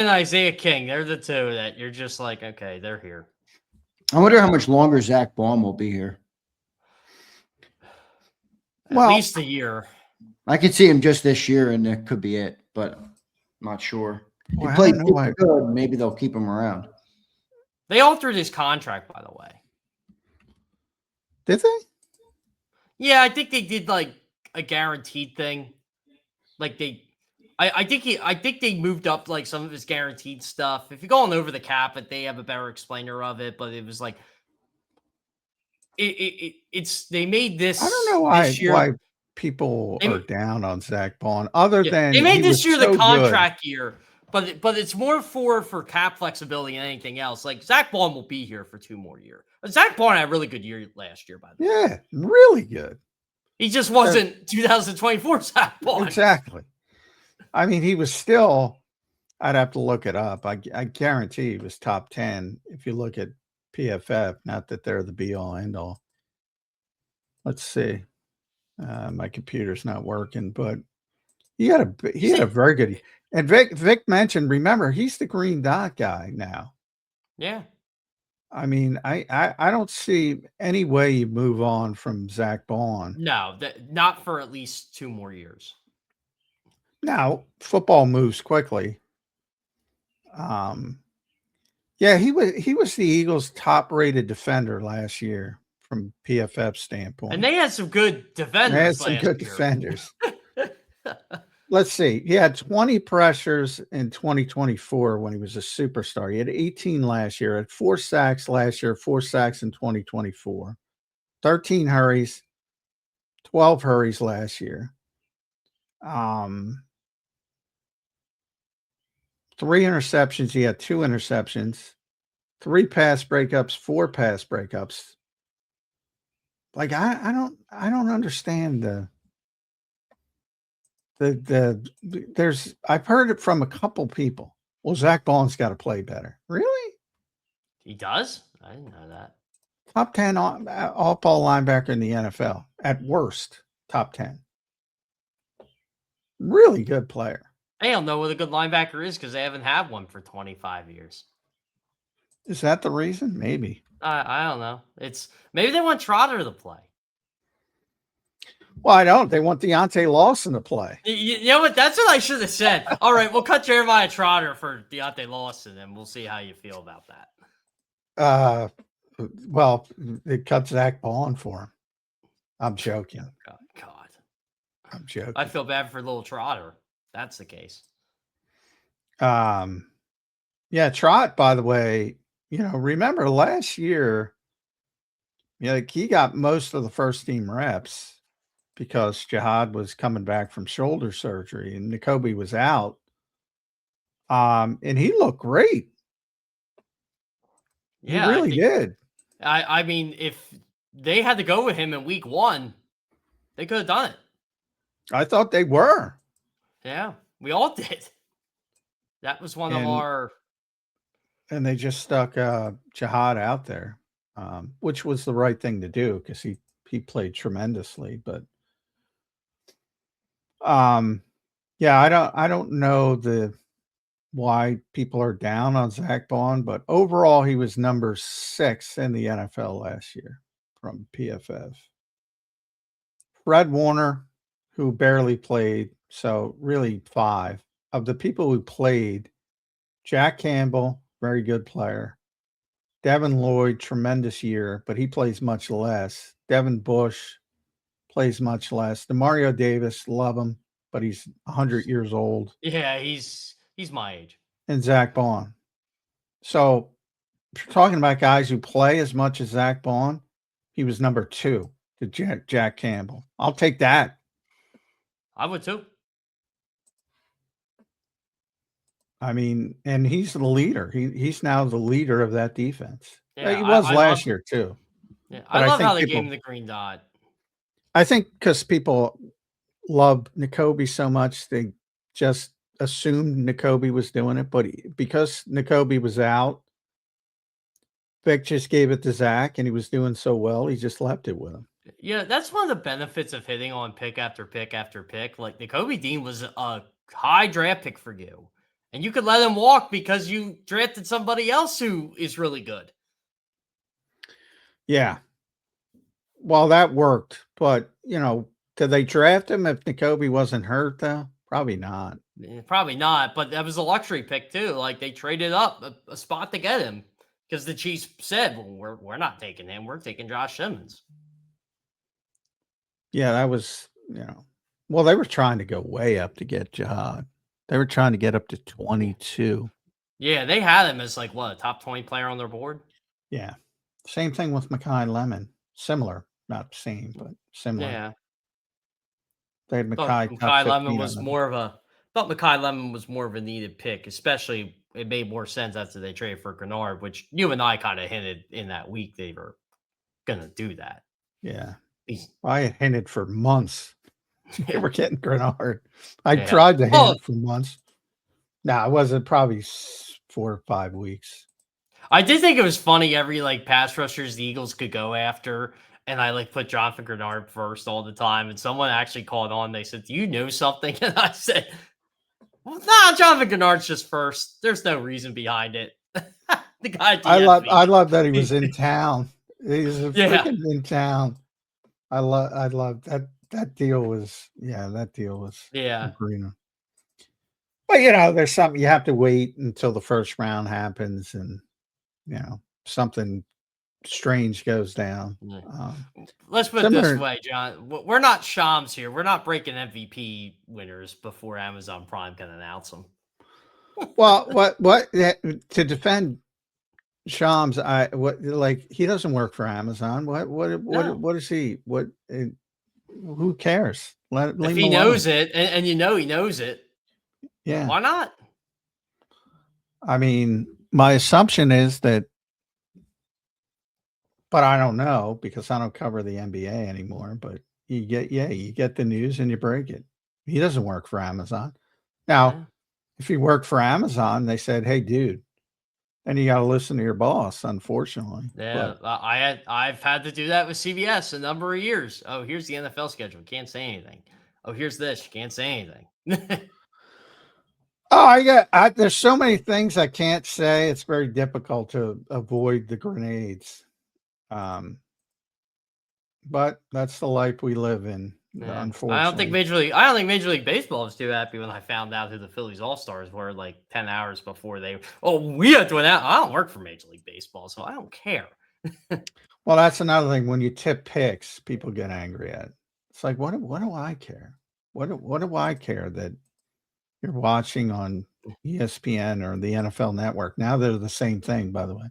and Isaiah King, they're the two that you're just like, okay, they're here. I wonder how much longer Zack Baun will be here. At least a year. I could see him just this year, and that could be it, but I'm not sure. He played good. Maybe they'll keep him around. They altered his contract, by the way. Did they? Yeah, I think they did like a guaranteed thing. Like I think they moved up like some of his guaranteed stuff. If you're going over the cap, they have a better explainer of it. But it was like it's they made this. I don't know why people are down on Zack Baun, other than they made this year the contract year. But it's more for cap flexibility than anything else. Like Zack Baun will be here for 2 more years. Zack Baun had a really good year last year, by the way. Yeah, really good. He just wasn't 2024 Zack Baun. Exactly. I mean, he was still. I'd have to look it up. I guarantee he was top 10 if you look at PFF. Not that they're the be all end all. Let's see. My computer's not working, but he had a very good. And Vic mentioned, remember, he's the green dot guy now. Yeah. I mean, I don't see any way you move on from Zack Baun. No, not for at least 2 more years. Now, football moves quickly. Yeah, he was the Eagles' top-rated defender last year from PFF standpoint. And they had some good defenders. They had some good defenders. Let's see. He had 20 pressures in 2024 when he was a superstar. He had 18 last year, had 4 sacks last year, 4 sacks in 2024, 13 hurries, 12 hurries last year. 3 interceptions. He had 2 interceptions, 3 pass breakups, 4 pass breakups. Like I don't understand there's I've heard it from a couple people. Well, Zack Baun's got to play better. Really? He does? I didn't know that. Top 10 all-ball linebacker in the NFL. At worst, top 10. Really good player. They don't know what a good linebacker is because they haven't had one for 25 years. Is that the reason? Maybe. I don't know. Maybe they want Trotter to play. Well, I don't. They want Deontay Lawson to play. You know what? That's what I should have said. All right, we'll cut Jeremiah Trotter for Deontay Lawson, and we'll see how you feel about that. Well, it cut Zack Baun for him. I'm joking. God. I'm joking. I feel bad for little Trotter. That's the case. Yeah, Trot, by the way, remember last year, he got most of the first team reps because Jihad was coming back from shoulder surgery and Nakobe was out. And he looked great. Yeah, he really did. I mean, if they had to go with him in week 1, they could have done it. I thought they were. Yeah, we all did. That was one of our. And they just stuck Jihad out there, which was the right thing to do because he played tremendously. But yeah, I don't know why people are down on Zack Baun, but overall he was number 6 in the NFL last year from PFF. Fred Warner, who barely played, so really 5 of the people who played. Jack Campbell, very good player. Devin Lloyd, tremendous year, but he plays much less. Devin Bush plays much less. DeMario Davis, love him, but he's 100 years old. Yeah, he's my age. And Zack Baun. So if you're talking about guys who play as much as Zack Baun, he was number 2 to Jack Campbell. I'll take that. I would too. I mean, and he's the leader. He's now the leader of that defense. Yeah, he was last year too. Yeah, I love how they gave him the green dot. I think because people love Nakobe so much, they just assumed Nakobe was doing it. But because Nakobe was out, Vic just gave it to Zach, and he was doing so well, he just left it with him. Yeah, that's one of the benefits of hitting on pick after pick after pick. Like Nakobe Dean was a high draft pick for you. And you could let him walk because you drafted somebody else who is really good. Yeah. Well, that worked, but did they draft him if Nakobe wasn't hurt though? Probably not. Probably not, but that was a luxury pick too. Like they traded up a spot to get him because the Chiefs said, "Well, we're not taking him. We're taking Josh Simmons." Yeah, that was Well, they were trying to go way up to get Jihad. They were trying to get up to 22. Yeah, they had him as like what, a top 20 player on their board. Yeah, same thing with Mekhi Lemon. Similar, not same, but similar. Yeah, They had thought Mekhi. Mekhi Lemon was more of a thought Mekhi Lemon was more of a needed pick, especially it made more sense after they traded for Grenard, which you and I kind of hinted in that week they were gonna do that. Yeah, He's- I had hinted for months. They were getting Grenard. I Yeah. tried to hint it for months. No, it wasn't probably 4 or 5 weeks. I did think it was funny every like pass rushers the Eagles could go after, and I like put Jonathan Grenard first all the time. And someone actually called on. They said, "Do you know something?" And I said, "Well, nah, Jonathan Grenard's just first. There's no reason behind it." The guy. I love that he was in town. He's freaking in town. I love that. That deal was greener. But there's something you have to wait until the first round happens, and something strange goes down. Let's put it this way, John. We're not Shams here. We're not breaking MVP winners before Amazon Prime can announce them. Well, what to defend Shams? He doesn't work for Amazon. What is he? Who cares? If he knows it, and he knows it. Yeah. Why not? I mean, my assumption is that, but I don't know because I don't cover the NBA anymore, but you get the news and you break it. He doesn't work for Amazon. Now, if he worked for Amazon, they said, "Hey, dude," then you got to listen to your boss, unfortunately. Yeah, but I've had to do that with CBS a number of years. Oh, here's the NFL schedule. Can't say anything. Oh, here's this. You can't say anything. There's so many things I can't say. It's very difficult to avoid the grenades. But that's the life we live in. Yeah. Unfortunately, I don't think Major League Baseball was too happy when I found out who the Phillies All-Stars were like 10 hours before they. Oh, we have to announce. I don't work for Major League Baseball, so I don't care. Well, that's another thing. When you tip picks, people get angry at it. It's like, what do I care? What do I care that you're watching on ESPN or the NFL Network? Now they're the same thing, by the way.